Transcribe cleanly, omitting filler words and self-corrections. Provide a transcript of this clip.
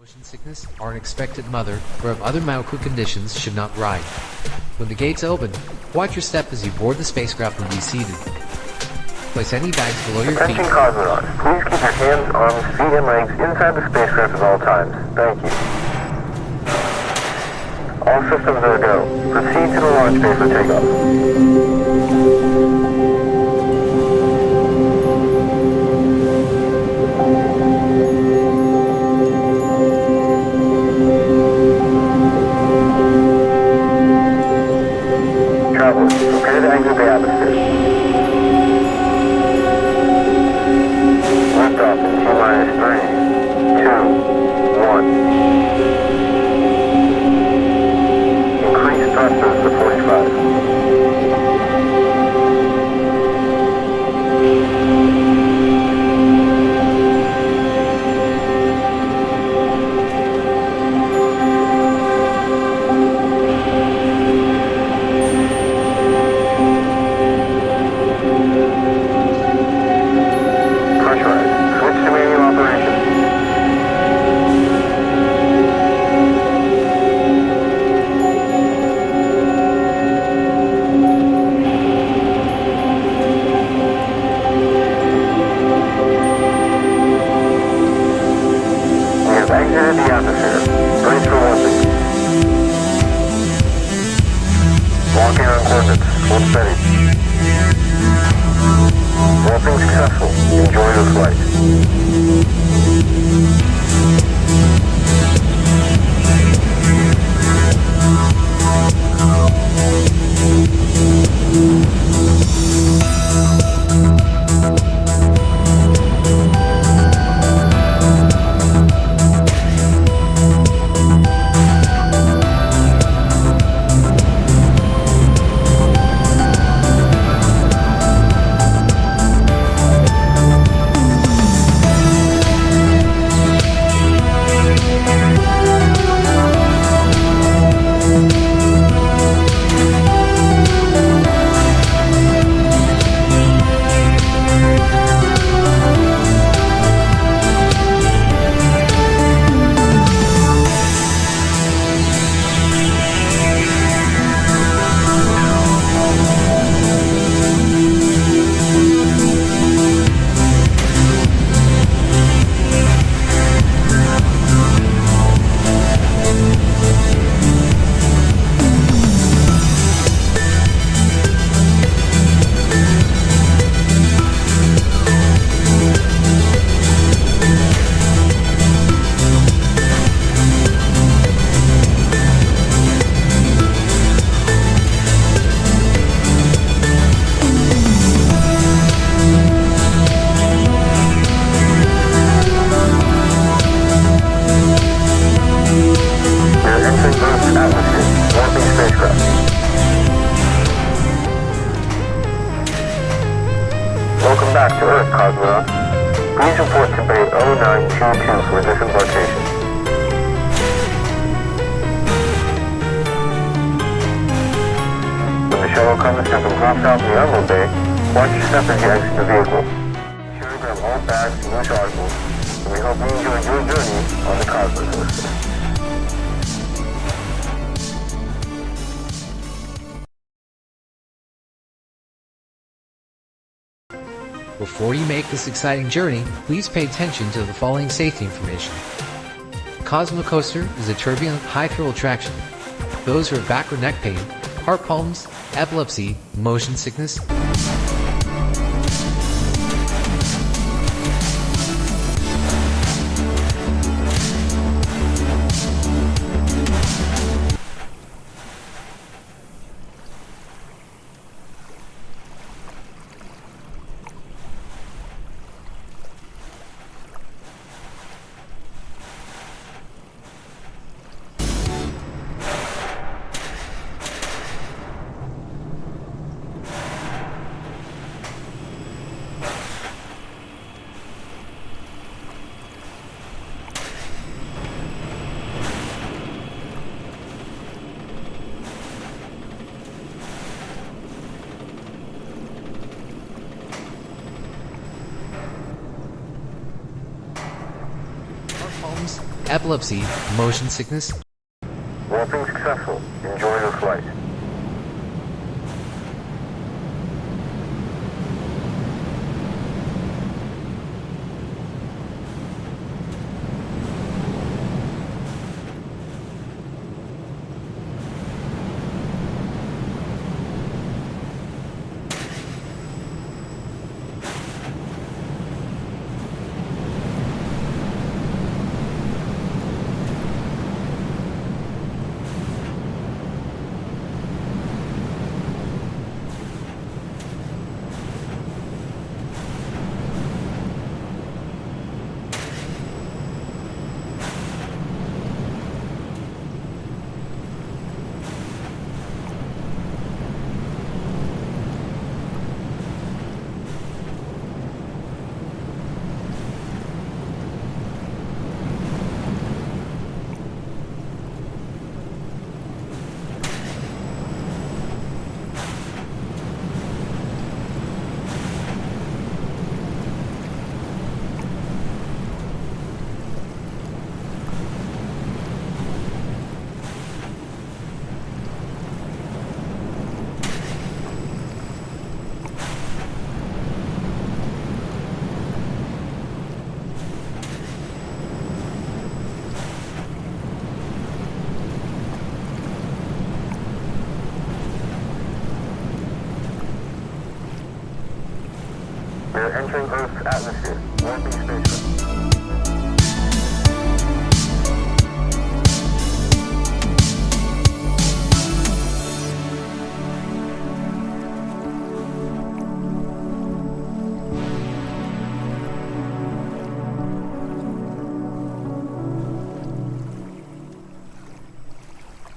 Motion sickness or an expected mother or of other medical conditions should not ride. When the gates open, watch your step as you board the spacecraft and be seated. Place any bags below your feet. Attention cosmonauts, please keep your hands, arms, feet, and legs inside the spacecraft at all times. Thank you. All systems are go. Proceed to the launch bay for takeoff. Travelers, prepare to exit the atmosphere. Liftoff in T-minus 3, 2, 1. Increase thrusters to 45. Exited the atmosphere. Brace for launching. Locking on coordinates. Hold steady. Launching successful. Enjoy the flight. Welcome back to Earth, cosmonauts. Please report to Bay 0922 for disembarkation. When the shuttle comes to complete stop in the Unload Bay, watch your step as you exit the vehicle. Be sure to grab all bags and loose articles, and we hope you enjoy your journey on the Cosmocoaster. Before you make this exciting journey, please pay attention to the following safety information. Cosmocoaster is a turbulent, high-thrill attraction. Those who have back or neck pain, heart problems, epilepsy, motion sickness, epilepsy, motion sickness. Warping successful. Enjoy your flight. We're entering Earth's atmosphere. Warping spaceship.